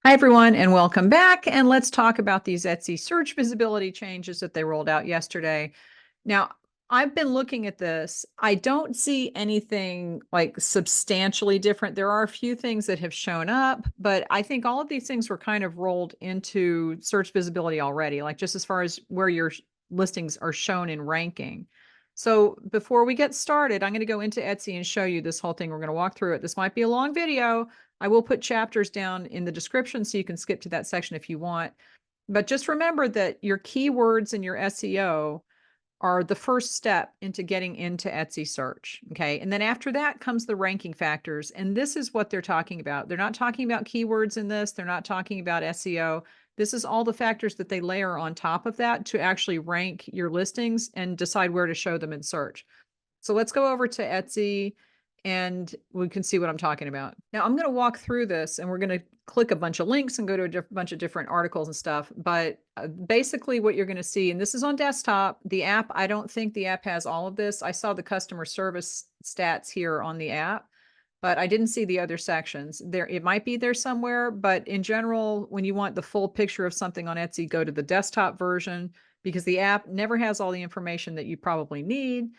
Hi, everyone, and welcome back. And let's talk about these Etsy search visibility changes that they rolled out yesterday. Now, I've been looking at this. I don't see anything like substantially different. There are a few things that have shown up, but I think all of these things were kind of rolled into search visibility already, like just as far as where your listings are shown in ranking. So before we get started, I'm going to go into Etsy and show you this whole thing. We're going to walk through it. This might be a long video. I will put chapters down in the description so you can skip to that section if you want. But just remember that your keywords and your SEO are the first step into getting into Etsy search. Okay. And then after that comes the ranking factors. And this is what they're talking about. They're not talking about keywords in this. They're not talking about SEO. This is all the factors that they layer on top of that to actually rank your listings and decide where to show them in search. So let's go over to Etsy and we can see what I'm talking about. Now I'm going to walk through this and we're going to click a bunch of links and go to a bunch of different articles and stuff. But basically what you're going to see, and this is on desktop, the app, I don't think the app has all of this. I saw the customer service stats here on the app, but I didn't see the other sections. There, it might be there somewhere, but in general, when you want the full picture of something on Etsy, go to the desktop version because the app never has all the information that you probably need.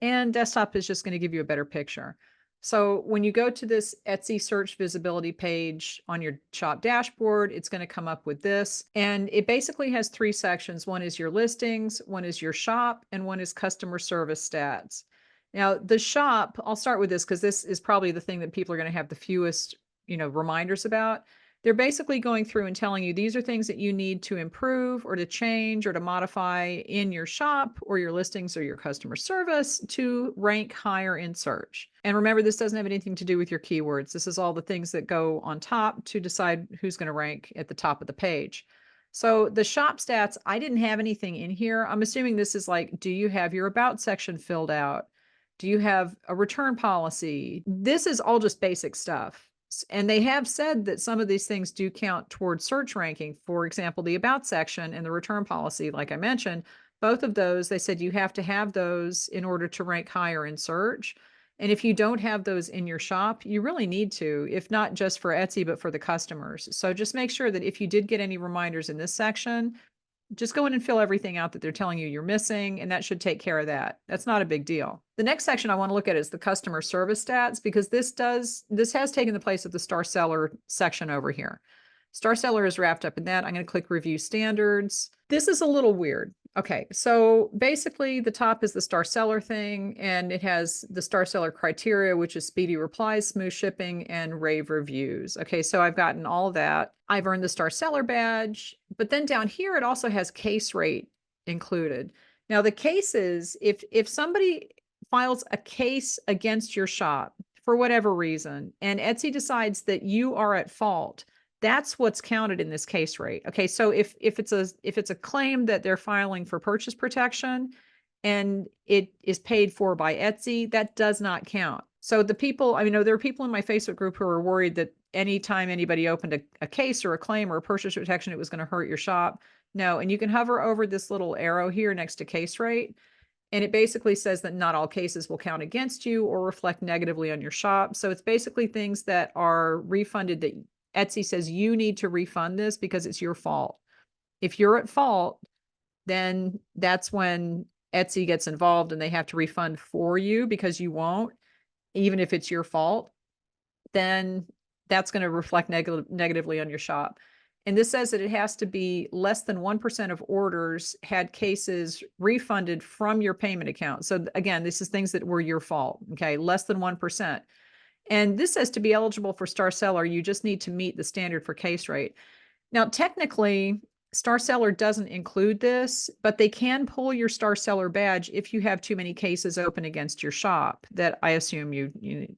And desktop is just going to give you a better picture. So when you go to this Etsy search visibility page on your shop dashboard, it's going to come up with this. And it basically has three sections. One is your listings, one is your shop, and one is customer service stats. Now, the shop, I'll start with this because this is probably the thing that people are going to have the fewest, reminders about. They're basically going through and telling you these are things that you need to improve or to change or to modify in your shop or your listings or your customer service to rank higher in search. And remember, this doesn't have anything to do with your keywords. This is all the things that go on top to decide who's going to rank at the top of the page. So the shop stats, I didn't have anything in here. I'm assuming this is like, do you have your about section filled out? Do you have a return policy? This is all just basic stuff. And they have said that some of these things do count towards search ranking. For example, the about section and the return policy, like I mentioned, both of those, they said you have to have those in order to rank higher in search. And if you don't have those in your shop, you really need to, if not just for Etsy, but for the customers. So just make sure that if you did get any reminders in this section, just go in and fill everything out that they're telling you you're missing, and that should take care of that. That's not a big deal. The next section I want to look at is the customer service stats, because this has taken the place of the star seller section over here. Star seller is wrapped up in that. I'm going to click review standards. This is a little weird. Okay, so basically the top is the star seller thing, and it has the star seller criteria, which is speedy replies, smooth shipping, and rave reviews. Okay, so I've gotten all of that. I've earned the star seller badge, but then down here it also has case rate included. Now the cases, if somebody files a case against your shop for whatever reason, and Etsy decides that you are at fault, that's what's counted in this case rate. Okay, so if it's a claim that they're filing for purchase protection and it is paid for by Etsy, that does not count. So the people, I mean, there are people in my Facebook group who are worried that anytime anybody opened a case or a claim or a purchase protection, it was going to hurt your shop. No, and you can hover over this little arrow here next to case rate. And it basically says that not all cases will count against you or reflect negatively on your shop. So it's basically things that are refunded that Etsy says you need to refund this because it's your fault. If you're at fault, then that's when Etsy gets involved and they have to refund for you because you won't, even if it's your fault, then that's going to reflect negatively on your shop. And this says that it has to be less than 1% of orders had cases refunded from your payment account. So again, this is things that were your fault. Okay, less than 1%. And this says to be eligible for Star Seller, you just need to meet the standard for case rate. Now, technically, Star Seller doesn't include this, but they can pull your Star Seller badge if you have too many cases open against your shop that I assume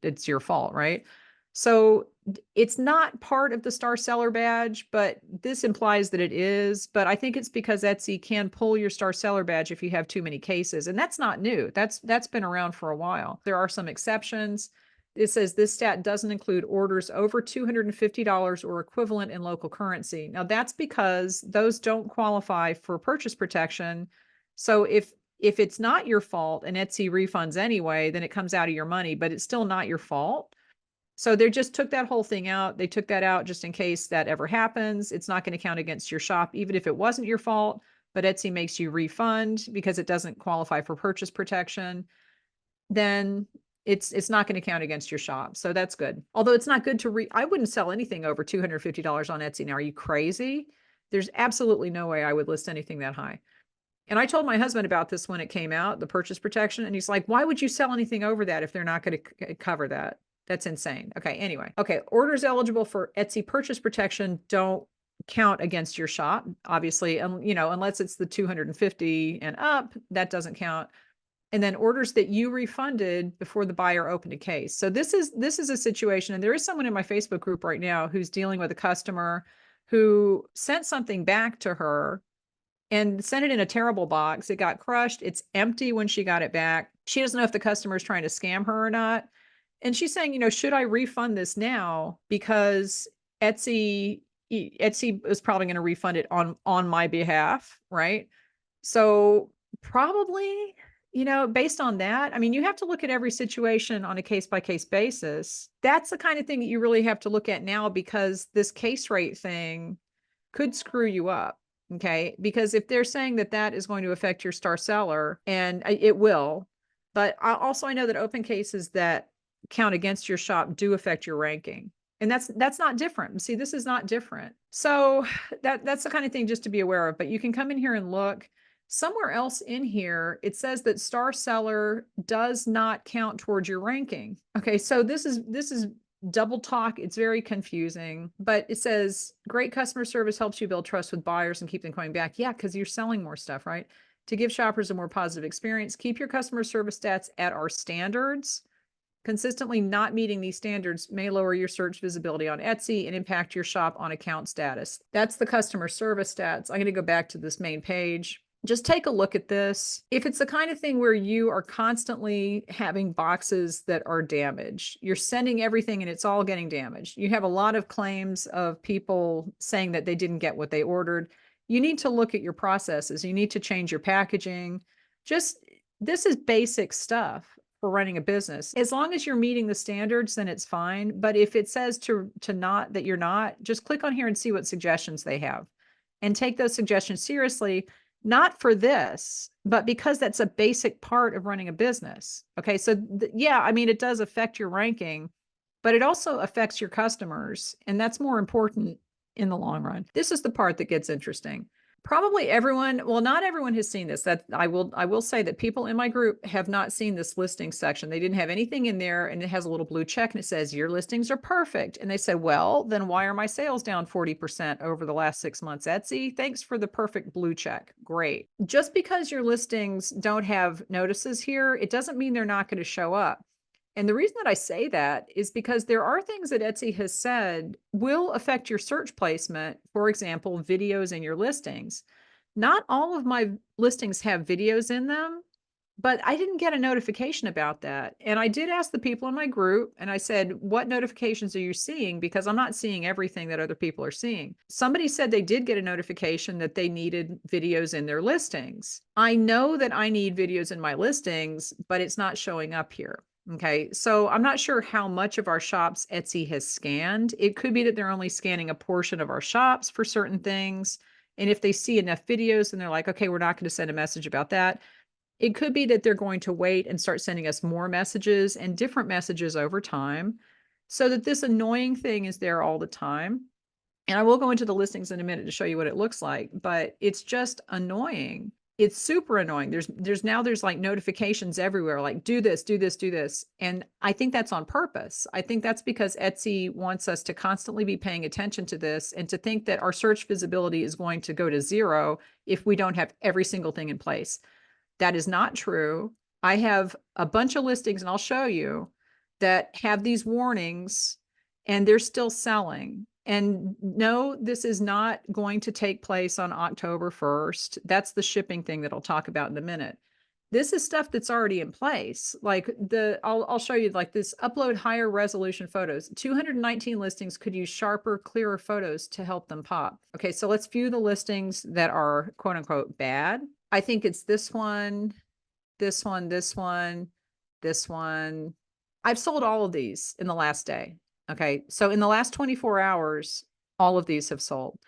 it's your fault, right? So it's not part of the Star Seller badge, but this implies that it is. But I think it's because Etsy can pull your Star Seller badge if you have too many cases. And that's not new. That's been around for a while. There are some exceptions. It says this stat doesn't include orders over $250 or equivalent in local currency. Now that's because those don't qualify for purchase protection. So if it's not your fault and Etsy refunds anyway, then it comes out of your money, but it's still not your fault. So they just took that whole thing out. They took that out just in case that ever happens. It's not going to count against your shop, even if it wasn't your fault, but Etsy makes you refund because it doesn't qualify for purchase protection. Then it's not going to count against your shop. So that's good. Although it's not good to I wouldn't sell anything over $250 on Etsy now. Are you crazy? There's absolutely no way I would list anything that high. And I told my husband about this when it came out, the purchase protection. And he's like, why would you sell anything over that if they're not going to cover that? That's insane. Okay. Anyway. Okay. Orders eligible for Etsy purchase protection don't count against your shop, obviously. You know, unless it's the 250 and up, that doesn't count. And then orders that you refunded before the buyer opened a case. So this is a situation, and there is someone in my Facebook group right now who's dealing with a customer who sent something back to her and sent it in a terrible box. It got crushed. It's empty when she got it back. She doesn't know if the customer is trying to scam her or not. And she's saying, you know, should I refund this now? Because Etsy is probably going to refund it on my behalf, right? So probably, you know, based on that, I mean, you have to look at every situation on a case by case basis. That's the kind of thing that you really have to look at now, because this case rate thing could screw you up. Okay. Because if they're saying that that is going to affect your star seller, and it will, but I know that open cases that count against your shop do affect your ranking. And that's not different. See, this is not different. So that's the kind of thing just to be aware of. But you can come in here and look. Somewhere else in here, it says that star seller does not count towards your ranking. Okay, so this is double talk. It's very confusing, but it says great customer service helps you build trust with buyers and keep them coming back. Yeah, because you're selling more stuff, right? To give shoppers a more positive experience, keep your customer service stats at our standards. Consistently not meeting these standards may lower your search visibility on Etsy and impact your shop on account status. That's the customer service stats. I'm going to go back to this main page. Just take a look at this. If it's the kind of thing where you are constantly having boxes that are damaged, you're sending everything and it's all getting damaged. You have a lot of claims of people saying that they didn't get what they ordered. You need to look at your processes. You need to change your packaging. This is basic stuff for running a business. As long as you're meeting the standards, then it's fine. But if it says to not, that you're not, just click on here and see what suggestions they have and take those suggestions seriously. Not for this, but because that's a basic part of running a business. Okay. So yeah, I mean, it does affect your ranking, but it also affects your customers. And that's more important in the long run. This is the part that gets interesting. Probably everyone, well, not everyone has seen this. That I will say that people in my group have not seen this listing section. They didn't have anything in there, and it has a little blue check and it says your listings are perfect. And they said, well, then why are my sales down 40% over the last 6 months? Etsy, thanks for the perfect blue check. Great. Just because your listings don't have notices here, it doesn't mean they're not going to show up. And the reason that I say that is because there are things that Etsy has said will affect your search placement. For example, videos in your listings. Not all of my listings have videos in them, but I didn't get a notification about that. And I did ask the people in my group, and I said, what notifications are you seeing? Because I'm not seeing everything that other people are seeing. Somebody said they did get a notification that they needed videos in their listings. I know that I need videos in my listings, but it's not showing up here. Okay, so I'm not sure how much of our shops Etsy has scanned. It could be that they're only scanning a portion of our shops for certain things. And if they see enough videos and they're like, okay, we're not going to send a message about that. It could be that they're going to wait and start sending us more messages and different messages over time, so that this annoying thing is there all the time. And I will go into the listings in a minute to show you what it looks like, but it's just annoying. It's super annoying. There's like notifications everywhere, like do this, do this, do this. And I think that's on purpose. I think that's because Etsy wants us to constantly be paying attention to this, and to think that our search visibility is going to go to zero if we don't have every single thing in place. That is not true. I have a bunch of listings, and I'll show you, that have these warnings and they're still selling. And no, this is not going to take place on October 1st. That's the shipping thing that I'll talk about in a minute. This is stuff that's already in place. Like I'll show you, like this upload higher resolution photos. 219 listings could use sharper, clearer photos to help them pop. Okay, so let's view the listings that are quote unquote bad. I think it's this one, this one, this one, this one, I've sold all of these in the last day. Okay. So in the last 24 hours, all of these have sold.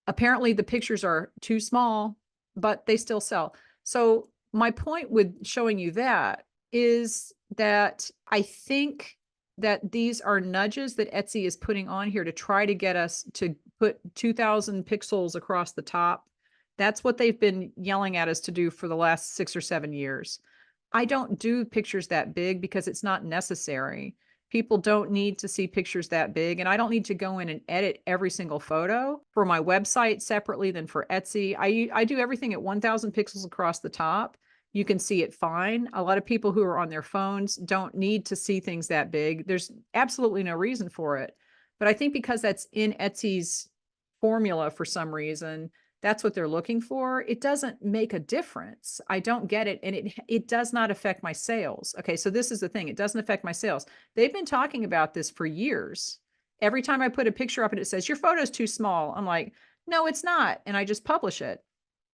Apparently the pictures are too small, but they still sell. So my point with showing you that is that I think that these are nudges that Etsy is putting on here to try to get us to put 2000 pixels across the top. That's what they've been yelling at us to do for the last 6 or 7 years. I don't do pictures that big because it's not necessary. People don't need to see pictures that big, and I don't need to go in and edit every single photo for my website separately than for Etsy. I do everything at 1000 pixels across the top. You can see it fine. A lot of people who are on their phones don't need to see things that big. There's absolutely no reason for it. But I think because that's in Etsy's formula for some reason, that's what they're looking for. It doesn't make a difference. I don't get it. And it does not affect my sales. Okay. So this is the thing. It doesn't affect my sales. They've been talking about this for years. Every time I put a picture up and it says, your photo's too small, I'm like, no, it's not. And I just publish it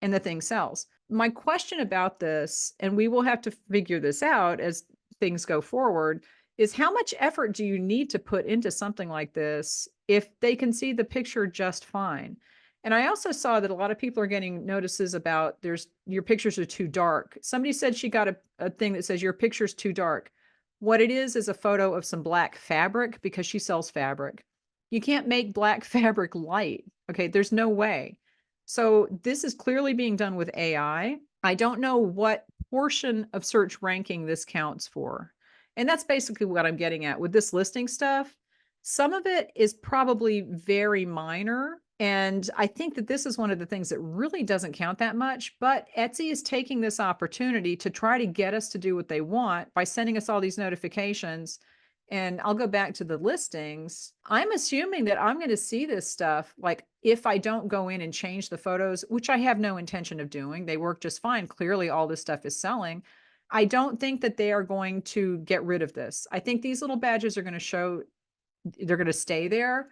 and the thing sells. My question about this, and we will have to figure this out as things go forward, is how much effort do you need to put into something like this if they can see the picture just fine? And I also saw that a lot of people are getting notices about your pictures are too dark. Somebody said she got a thing that says your picture's too dark. What it is a photo of some black fabric because she sells fabric. You can't make black fabric light. Okay, there's no way. So this is clearly being done with AI. I don't know what portion of search ranking this counts for. And that's basically what I'm getting at with this listing stuff. Some of it is probably very minor. And I think that this is one of the things that really doesn't count that much. But Etsy is taking this opportunity to try to get us to do what they want by sending us all these notifications. And I'll go back to the listings. I'm assuming that I'm going to see this stuff like if I don't go in and change the photos, which I have no intention of doing. They work just fine. Clearly, all this stuff is selling. I don't think that they are going to get rid of this. I think these little badges are going to show, they're going to stay there.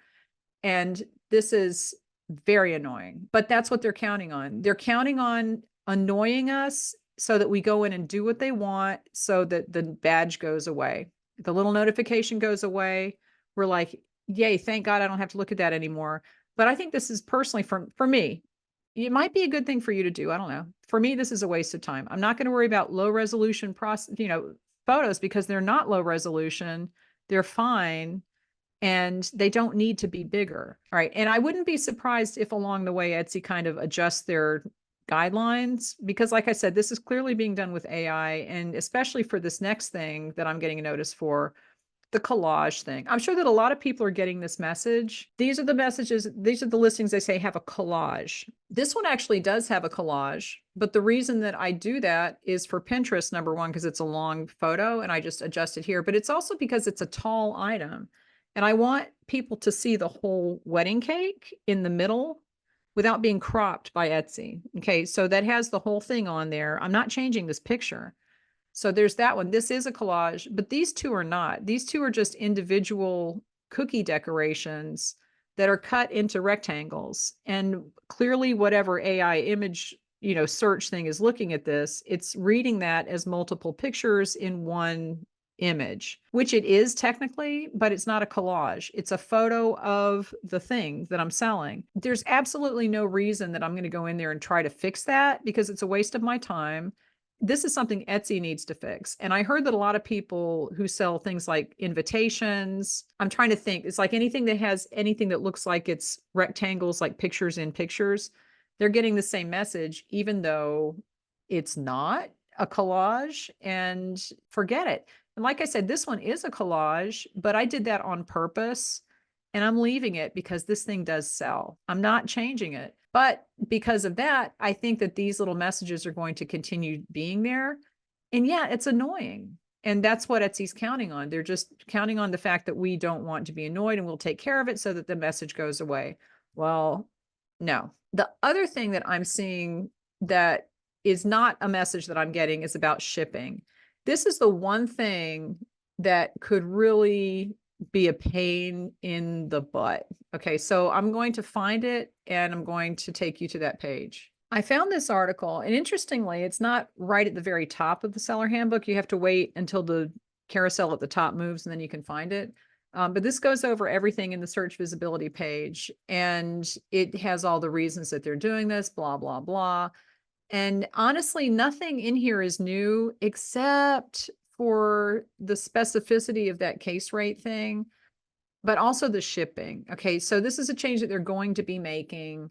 And this is very annoying, but that's what they're counting on. They're counting on annoying us so that we go in and do what they want so that the badge goes away. The little notification goes away. We're like, yay, thank God I don't have to look at that anymore. But I think this is personally for me, it might be a good thing for you to do. I don't know. For me, this is a waste of time. I'm not going to worry about low resolution photos because they're not low resolution. They're fine and they don't need to be bigger. All right. And I wouldn't be surprised if along the way Etsy kind of adjusts their guidelines because like I said, this is clearly being done with AI. And especially for this next thing that I'm getting a notice for, the collage thing. I'm sure that a lot of people are getting this message. These are the messages, these are the listings they say have a collage. This one actually does have a collage, but the reason that I do that is for Pinterest, number one, because it's a long photo and I just adjust it here, but it's also because it's a tall item. And I want people to see the whole wedding cake in the middle without being cropped by Etsy. Okay, so that has the whole thing on there. I'm not changing this picture. So there's that one. This is a collage, but these two are not. These two are just individual cookie decorations that are cut into rectangles. And clearly whatever AI image, search thing is looking at this, it's reading that as multiple pictures in one image, which it is technically, but it's not a collage. It's a photo of the thing that I'm selling. There's absolutely no reason that I'm going to go in there and try to fix that because it's a waste of my time. This is something Etsy needs to fix. And I heard that a lot of people who sell things like invitations, I'm trying to think, it's like anything that has anything that looks like it's rectangles, like pictures in pictures, they're getting the same message, even though it's not a collage, and forget it. And like I said, this one is a collage, but I did that on purpose and I'm leaving it because this thing does sell. I'm not changing it. But because of that, I think that these little messages are going to continue being there. And yeah, it's annoying. And that's what Etsy's counting on. They're just counting on the fact that we don't want to be annoyed and we'll take care of it so that the message goes away. Well, no. The other thing that I'm seeing that is not a message that I'm getting is about shipping. This is the one thing that could really be a pain in the butt. Okay, so I'm going to find it and I'm going to take you to that page. I found this article, and interestingly, it's not right at the very top of the seller handbook. You have to wait until the carousel at the top moves and then you can find it. But this goes over everything in the search visibility page, and it has all the reasons that they're doing this, blah, blah, blah. And honestly, nothing in here is new except for the specificity of that case rate thing, but also the shipping. Okay, so this is a change that they're going to be making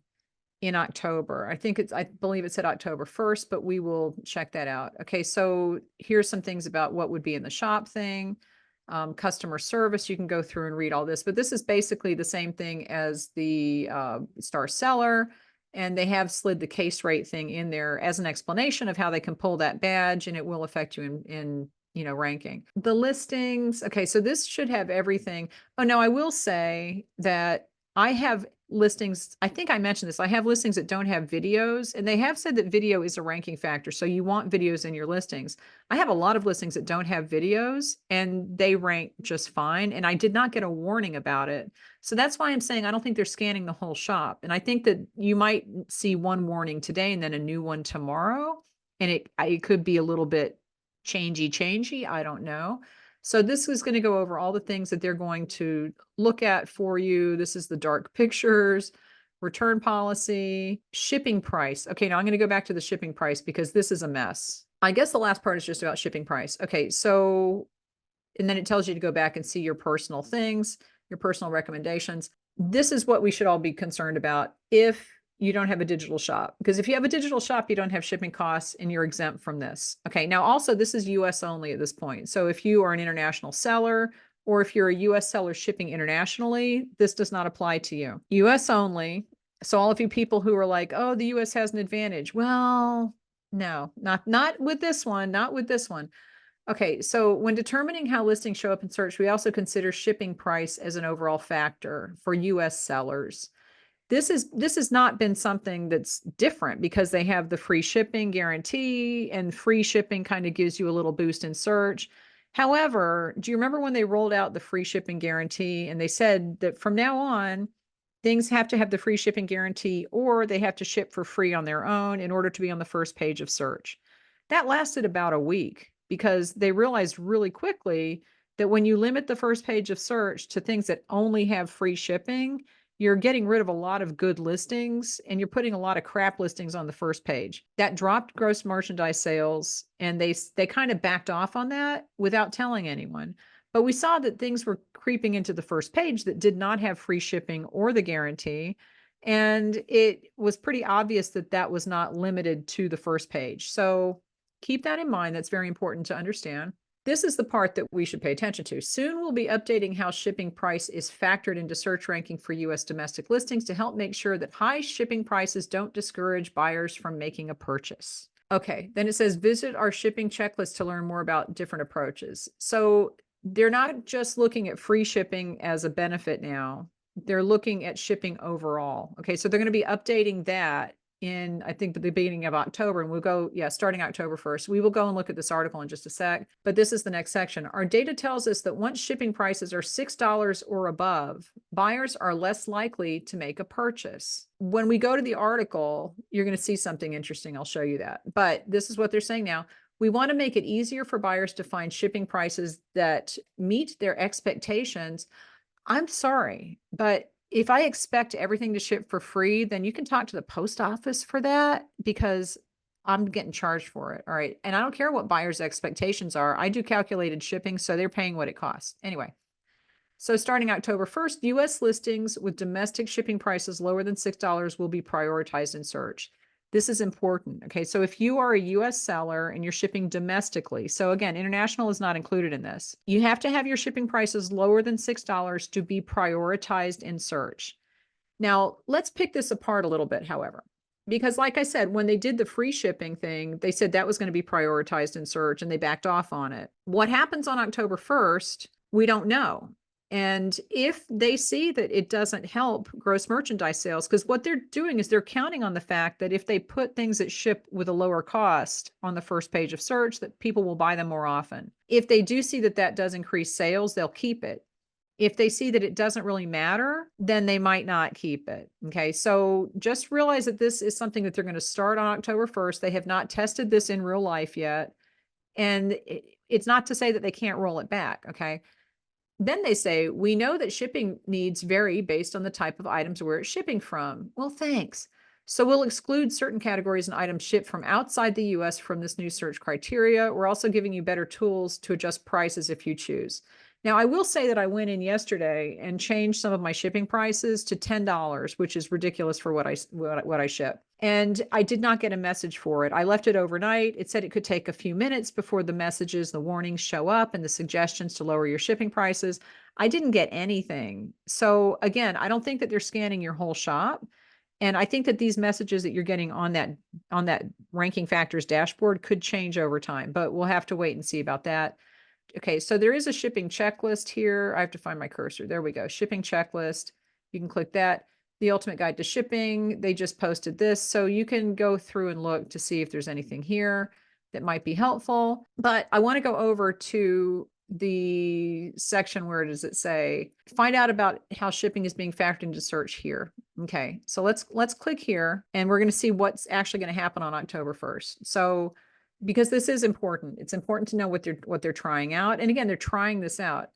in October. I believe it said October 1st, but we will check that out. Okay, so here's some things about what would be in the shop thing. Customer service, you can go through and read all this, but this is basically the same thing as the star seller. And they have slid the case rate thing in there as an explanation of how they can pull that badge, and it will affect you in ranking. The listings. Okay, so this should have everything. Oh, no, I will say that I have listings. I think I mentioned this. I have listings that don't have videos, and they have said that video is a ranking factor. So you want videos in your listings. I have a lot of listings that don't have videos, and they rank just fine. And I did not get a warning about it. So that's why I'm saying I don't think they're scanning the whole shop. And I think that you might see one warning today and then a new one tomorrow. And it could be a little bit changey. I don't know. So this is going to go over all the things that they're going to look at for you. This is the dark pictures, return policy, shipping price. Okay, now I'm going to go back to the shipping price because this is a mess. I guess the last part is just about shipping price. Okay, so, and then it tells you to go back and see your personal things, your personal recommendations. This is what we should all be concerned about if you don't have a digital shop, because if you have a digital shop, you don't have shipping costs and you're exempt from this. Okay. Now also this is US only at this point. So if you are an international seller, or if you're a US seller shipping internationally, this does not apply to you. US only. So all of you people who are like, oh, the US has an advantage. Well, no, not with this one, not with this one. Okay, so when determining how listings show up in search, we also consider shipping price as an overall factor for US sellers. This has not been something that's different because they have the free shipping guarantee, and free shipping kind of gives you a little boost in search. However, do you remember when they rolled out the free shipping guarantee and they said that from now on, things have to have the free shipping guarantee or they have to ship for free on their own in order to be on the first page of search? That lasted about a week because they realized really quickly that when you limit the first page of search to things that only have free shipping, you're getting rid of a lot of good listings and you're putting a lot of crap listings on the first page. That dropped gross merchandise sales, and they kind of backed off on that without telling anyone. But we saw that things were creeping into the first page that did not have free shipping or the guarantee. And it was pretty obvious that that was not limited to the first page. So keep that in mind. That's very important to understand. This is the part that we should pay attention to. Soon we'll be updating how shipping price is factored into search ranking for US domestic listings to help make sure that high shipping prices don't discourage buyers from making a purchase. Okay, then it says visit our shipping checklist to learn more about different approaches. So they're not just looking at free shipping as a benefit now. They're looking at shipping overall. Okay, so they're going to be updating that in, I think, the beginning of October, and we'll go, starting October 1st. We will go and look at this article in just a sec, but this is the next section. Our data tells us that once shipping prices are $6 or above, buyers are less likely to make a purchase. When we go to the article, you're going to see something interesting. I'll show you that. But this is what they're saying now. We want to make it easier for buyers to find shipping prices that meet their expectations. I'm sorry, but if I expect everything to ship for free, then you can talk to the post office for that because I'm getting charged for it. All right. And I don't care what buyers' expectations are. I do calculated shipping, so they're paying what it costs. Anyway, so starting October 1st, US listings with domestic shipping prices lower than $6 will be prioritized in search. This is important. Okay. So if you are a US seller and you're shipping domestically, so again, international is not included in this, you have to have your shipping prices lower than $6 to be prioritized in search. Now, let's pick this apart a little bit, however, because like I said, when they did the free shipping thing, they said that was going to be prioritized in search and they backed off on it. What happens on October 1st, we don't know. And if they see that it doesn't help gross merchandise sales, because what they're doing is they're counting on the fact that if they put things that ship with a lower cost on the first page of search, that people will buy them more often. If they do see that that does increase sales, they'll keep it. If they see that it doesn't really matter, then they might not keep it. Okay, so just realize that this is something that they're going to start on October 1st. They have not tested this in real life yet. And it's not to say that they can't roll it back. Okay. Then they say, we know that shipping needs vary based on the type of items where it's shipping from. Well, thanks. So we'll exclude certain categories and items shipped from outside the US from this new search criteria. We're also giving you better tools to adjust prices if you choose. Now, I will say that I went in yesterday and changed some of my shipping prices to $10, which is ridiculous for what I ship. And I did not get a message for it. I left it overnight. It said it could take a few minutes before the messages, the warnings show up and the suggestions to lower your shipping prices. I didn't get anything. So again, I don't think that they're scanning your whole shop. And I think that these messages that you're getting on that ranking factors dashboard could change over time, but we'll have to wait and see about that. Okay, so there is a shipping checklist here. I have to find my cursor. There we go. Shipping checklist. You can click that. The ultimate guide to shipping. They just posted this. So you can go through and look to see if there's anything here that might be helpful. But I want to go over to the section where does it say, find out about how shipping is being factored into search here. Okay, so let's click here and we're going to see what's actually going to happen on October 1st. So because this is important. It's important to know what they're trying out. And again, they're trying this out.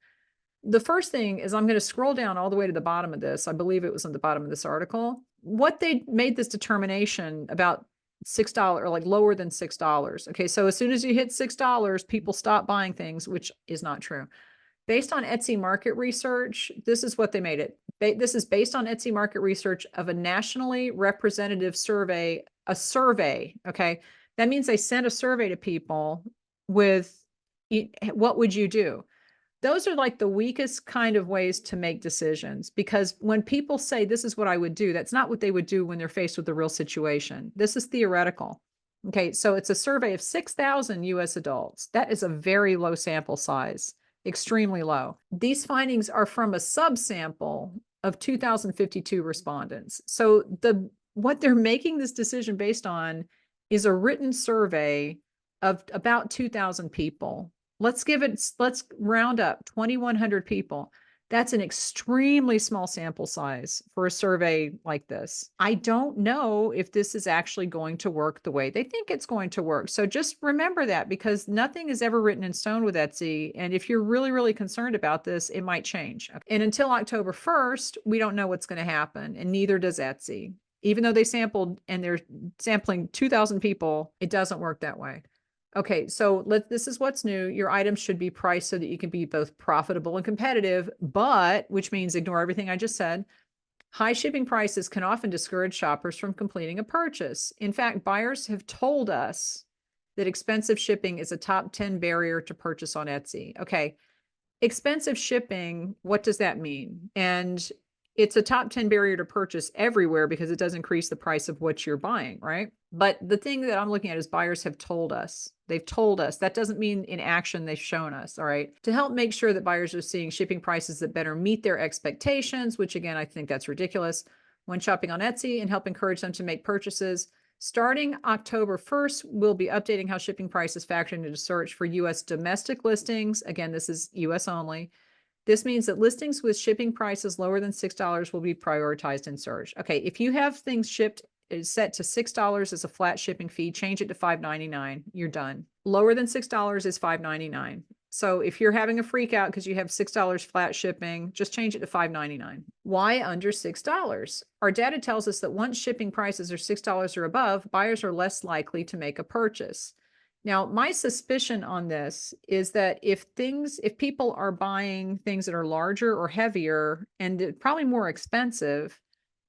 The first thing is I'm going to scroll down all the way to the bottom of this. I believe it was on the bottom of this article. What they made this determination about $6 or like lower than $6. Okay, so as soon as you hit $6, people stop buying things, which is not true. Based on Etsy market research, this is what they made it. This is based on Etsy market research of a nationally representative survey, a survey, okay? That means they sent a survey to people with what would you do? Those are like the weakest kind of ways to make decisions, because when people say this is what I would do, that's not what they would do when they're faced with the real situation. This is theoretical. Okay, so it's a survey of 6,000 US adults. That is a very low sample size, extremely low. These findings are from a subsample of 2,052 respondents. So what they're making this decision based on is a written survey of about 2,000 people. Let's round up 2,100 people. That's an extremely small sample size for a survey like this. I don't know if this is actually going to work the way they think it's going to work. So just remember that, because nothing is ever written in stone with Etsy. And if you're really, really concerned about this, it might change. And until October 1st, we don't know what's going to happen, and neither does Etsy. Even though they sampled and they're sampling 2,000 people, it doesn't work that way. Okay, so this is what's new. Your items should be priced so that you can be both profitable and competitive, but, which means ignore everything I just said. High shipping prices can often discourage shoppers from completing a purchase. In fact, buyers have told us that expensive shipping is a top 10 barrier to purchase on Etsy. Okay, expensive shipping, what does that mean? And it's a top 10 barrier to purchase everywhere because it does increase the price of what you're buying, right? But the thing that I'm looking at is buyers have told us. They've told us. That doesn't mean in action they've shown us, all right? To help make sure that buyers are seeing shipping prices that better meet their expectations, which again, I think that's ridiculous, when shopping on Etsy, and help encourage them to make purchases. Starting October 1st, we'll be updating how shipping prices factor into search for US domestic listings. Again, this is US only. This means that listings with shipping prices lower than $6 will be prioritized in search. Okay, if you have things shipped set to $6 as a flat shipping fee, change it to $5.99. You're done. Lower than $6 is $5.99. So if you're having a freak out because you have $6 flat shipping, just change it to $5.99. Why under $6? Our data tells us that once shipping prices are $6 or above, buyers are less likely to make a purchase. Now, my suspicion on this is that if people are buying things that are larger or heavier and probably more expensive,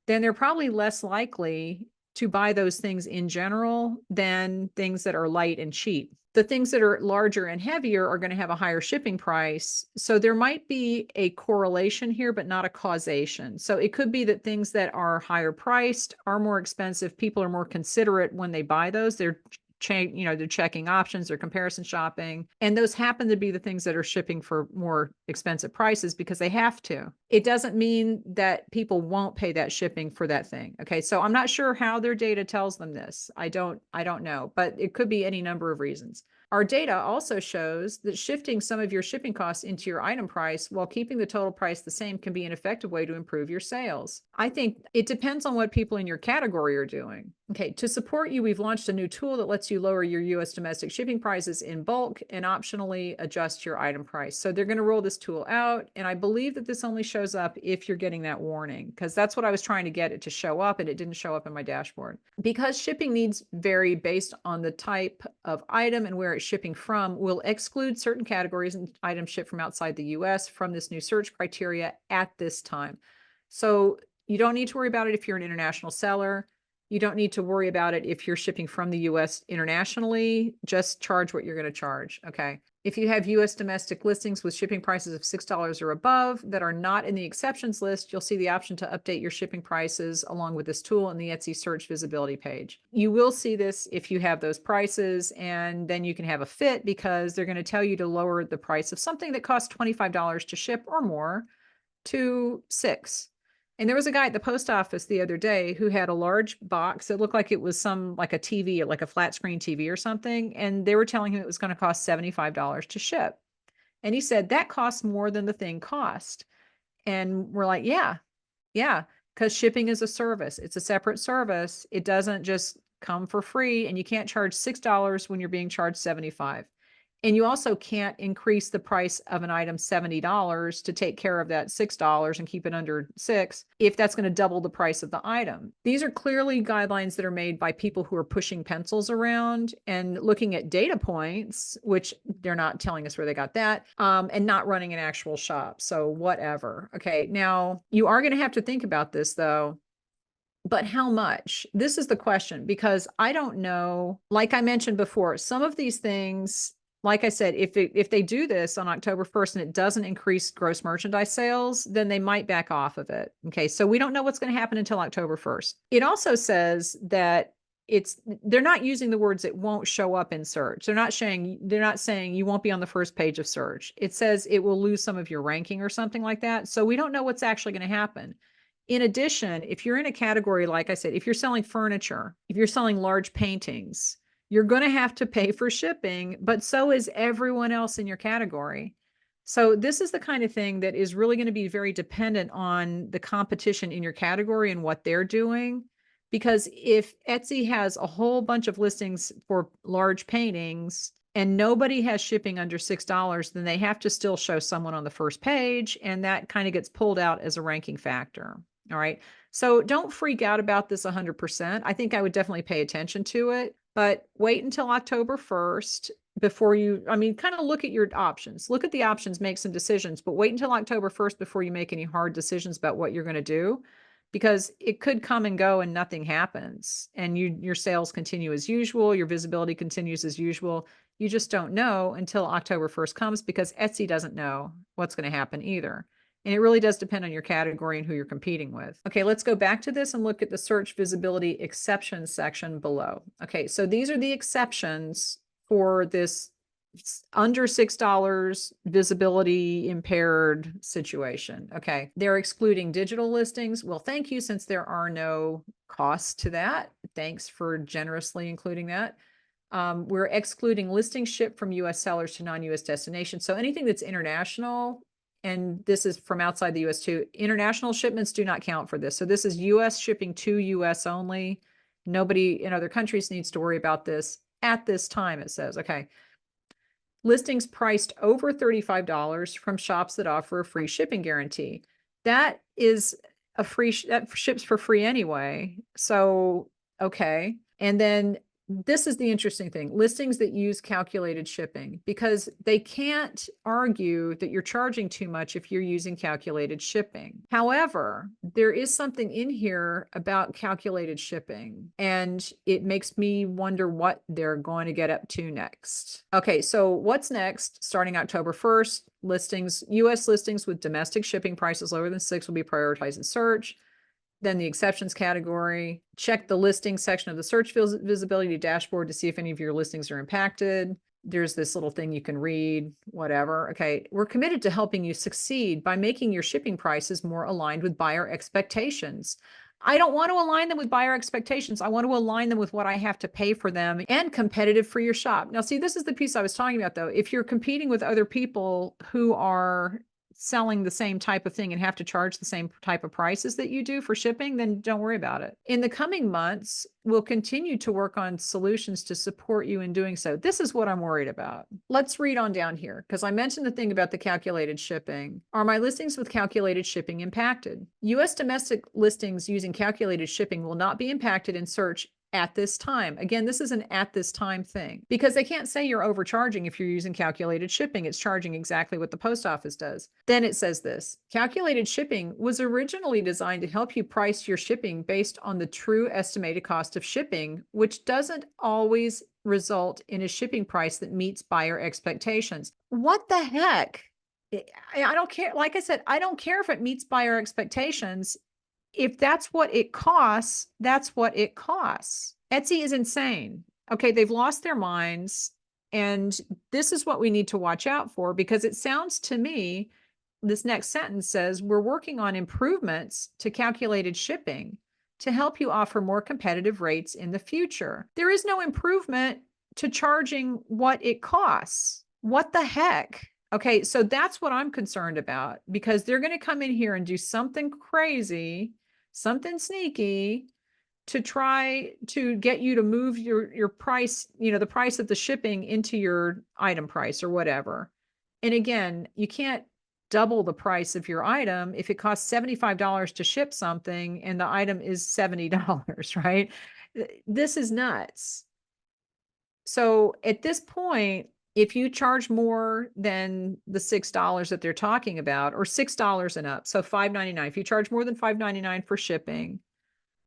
then they're probably less likely to buy those things in general than things that are light and cheap. The things that are larger and heavier are going to have a higher shipping price. So there might be a correlation here, but not a causation. So it could be that things that are higher priced are more expensive. People are more considerate when they buy those. They're checking options, they're comparison shopping, and those happen to be the things that are shipping for more expensive prices because they have to. It doesn't mean that people won't pay that shipping for that thing. Okay, so I'm not sure how their data tells them this. I don't know, but it could be any number of reasons. Our data also shows that shifting some of your shipping costs into your item price while keeping the total price the same can be an effective way to improve your sales. I think it depends on what people in your category are doing. Okay, to support you, we've launched a new tool that lets you lower your US domestic shipping prices in bulk and optionally adjust your item price. So they're going to roll this tool out. And I believe that this only shows up if you're getting that warning, because that's what I was trying to get it to show up, and it didn't show up in my dashboard. Because shipping needs vary based on the type of item and where it's shipping from, we'll exclude certain categories and items shipped from outside the US from this new search criteria at this time. So you don't need to worry about it if you're an international seller. You don't need to worry about it if you're shipping from the US internationally. Just charge what you're going to charge. Okay. If you have US domestic listings with shipping prices of $6 or above that are not in the exceptions list, you'll see the option to update your shipping prices along with this tool in the Etsy search visibility page. You will see this if you have those prices, and then you can have a fit because they're going to tell you to lower the price of something that costs $25 to ship or more to $6. And there was a guy at the post office the other day who had a large box. It looked like it was like a TV, like a flat screen TV or something. And they were telling him it was going to cost $75 to ship. And he said, that costs more than the thing cost. And we're like, yeah, because shipping is a service. It's a separate service. It doesn't just come for free, and you can't charge $6 when you're being charged $75. And you also can't increase the price of an item $70 to take care of that $6 and keep it under $6 if that's going to double the price of the item. These are clearly guidelines that are made by people who are pushing pencils around and looking at data points, which they're not telling us where they got that, and not running an actual shop. So whatever. Okay, now you are going to have to think about this though. But how much? This is the question, because I don't know. Like I mentioned before, some of these things, like I said, if they do this on October 1st and it doesn't increase gross merchandise sales, then they might back off of it. Okay, so we don't know what's going to happen until October 1st. It also says that they're not using the words "it won't show up in search." They're not saying you won't be on the first page of search. It says it will lose some of your ranking or something like that. So we don't know what's actually going to happen. In addition, if you're in a category, like I said, if you're selling furniture, if you're selling large paintings, you're going to have to pay for shipping, but so is everyone else in your category. So this is the kind of thing that is really going to be very dependent on the competition in your category and what they're doing. Because if Etsy has a whole bunch of listings for large paintings and nobody has shipping under $6, then they have to still show someone on the first page, and that kind of gets pulled out as a ranking factor. All right. So don't freak out about this 100%. I think I would definitely pay attention to it, but wait until October 1st before kind of look at your options. Look at the options, make some decisions, but wait until October 1st before you make any hard decisions about what you're going to do, because it could come and go and nothing happens. And your sales continue as usual. Your visibility continues as usual. You just don't know until October 1st comes, because Etsy doesn't know what's going to happen either. And it really does depend on your category and who you're competing with. Okay, let's go back to this and look at the search visibility exceptions section below. Okay, so these are the exceptions for this under $6 visibility impaired situation. Okay, they're excluding digital listings. Well, thank you, since there are no costs to that. Thanks for generously including that. We're excluding listings shipped from US sellers to non-US destinations. So anything that's international, and this is from outside the US too, international shipments do not count for this. So this is US shipping to US only. Nobody in other countries needs to worry about this at this time, it says. Okay. Listings priced over $35 from shops that offer a free shipping guarantee. That is that ships for free anyway. So, okay. And then this is the interesting thing, listings that use calculated shipping, because they can't argue that you're charging too much if you're using calculated shipping. However, there is something in here about calculated shipping, and it makes me wonder what they're going to get up to next. Okay, so what's next? Starting October 1st, US listings with domestic shipping prices lower than $6 will be prioritized in search. Then the exceptions category, check the listing section of the search visibility dashboard to see if any of your listings are impacted. There's this little thing you can read, whatever. Okay, we're committed to helping you succeed by making your shipping prices more aligned with buyer expectations. I don't want to align them with buyer expectations. I want to align them with what I have to pay for them and competitive for your shop. Now, see, this is the piece I was talking about, though. If you're competing with other people who are selling the same type of thing and have to charge the same type of prices that you do for shipping, then don't worry about it. In the coming months, we'll continue to work on solutions to support you in doing so. This is what I'm worried about. Let's read on down here, because I mentioned the thing about the calculated shipping. Are my listings with calculated shipping impacted? US domestic listings using calculated shipping will not be impacted in search at this time. Again, this is an at this time thing because they can't say you're overcharging if you're using calculated shipping. It's charging exactly what the post office does. Then it says this: calculated shipping was originally designed to help you price your shipping based on the true estimated cost of shipping, which doesn't always result in a shipping price that meets buyer expectations. What the heck? I don't care. Like I said, I don't care if it meets buyer expectations. If that's what it costs, that's what it costs. Etsy is insane. Okay, they've lost their minds. And this is what we need to watch out for, because it sounds to me, this next sentence says, we're working on improvements to calculated shipping to help you offer more competitive rates in the future. There is no improvement to charging what it costs. What the heck? Okay, so that's what I'm concerned about, because they're going to come in here and do something crazy, something sneaky, to try to get you to move your price, the price of the shipping into your item price or whatever. And again, you can't double the price of your item if it costs $75 to ship something and the item is $70, right? This is nuts. So at this point, if you charge more than the $6 that they're talking about, or $6 and up, so $5.99, if you charge more than $5.99 for shipping,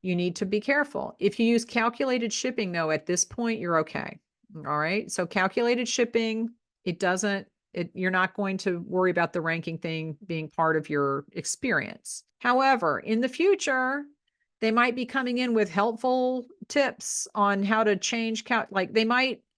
you need to be careful. If you use calculated shipping, though, at this point, you're okay. All right. So calculated shipping, you're not going to worry about the ranking thing being part of your experience. However, in the future, they might be coming in with helpful tips on how to change,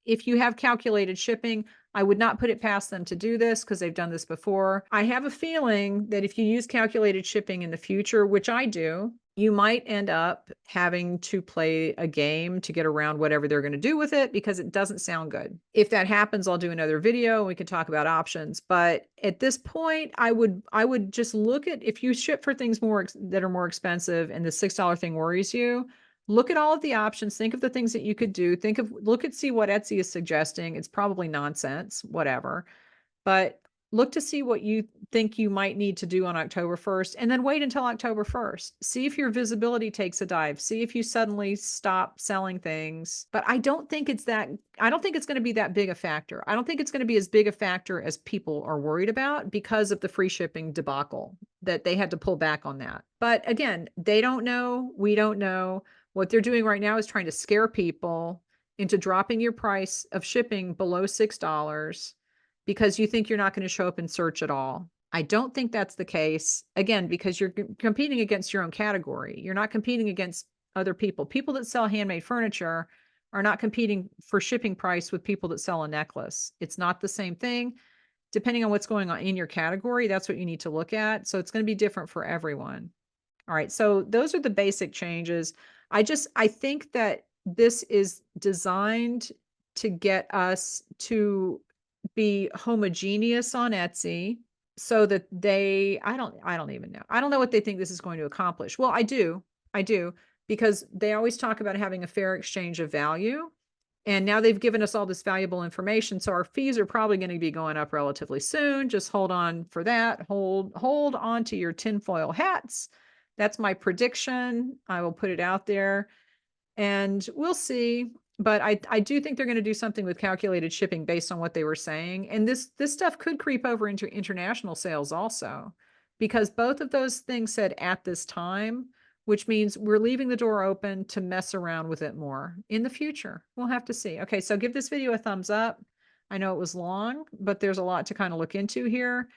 if you have calculated shipping, I would not put it past them to do this because they've done this before. I have a feeling that if you use calculated shipping in the future, which I do, you might end up having to play a game to get around whatever they're going to do with it, because it doesn't sound good. If that happens, I'll do another video and we can talk about options. But at this point, I would just look at, if you ship for things that are more expensive and the $6 thing worries you, look at all of the options, think of the things that you could do, see what Etsy is suggesting. It's probably nonsense, whatever, but look to see what you think you might need to do on October 1st, and then wait until October 1st. See if your visibility takes a dive. See if you suddenly stop selling things. But I don't think it's going to be that big a factor. I don't think it's going to be as big a factor as people are worried about because of the free shipping debacle that they had to pull back on that. But again, they don't know. We don't know. What they're doing right now is trying to scare people into dropping your price of shipping below $6 because you think you're not going to show up in search at all. I don't think that's the case. Again, because you're competing against your own category. You're not competing against other people. People that sell handmade furniture are not competing for shipping price with people that sell a necklace. It's not the same thing. Depending on what's going on in your category, that's what you need to look at. So it's going to be different for everyone. All right, so those are the basic changes. I think that this is designed to get us to be homogeneous on Etsy so that I don't even know. I don't know what they think this is going to accomplish. Well, I do, because they always talk about having a fair exchange of value. And now they've given us all this valuable information. So our fees are probably going to be going up relatively soon. Just hold on for that. Hold on to your tinfoil hats. That's my prediction. I will put it out there and we'll see. But I do think they're going to do something with calculated shipping based on what they were saying. And this stuff could creep over into international sales also, because both of those things said at this time, which means we're leaving the door open to mess around with it more in the future. We'll have to see. Okay, so give this video a thumbs up. I know it was long, but there's a lot to kind of look into here.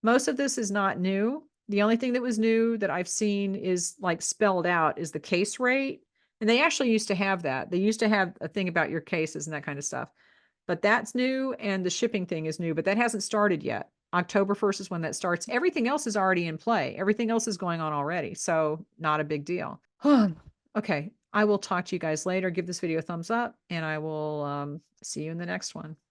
Most of this is not new. The only thing that was new that I've seen is like spelled out is the case rate. And they actually used to have that. They used to have a thing about your cases and that kind of stuff. But that's new, and the shipping thing is new, but that hasn't started yet. October 1st is when that starts. Everything else is already in play. Everything else is going on already. So not a big deal. Okay. I will talk to you guys later. Give this video a thumbs up and I will see you in the next one.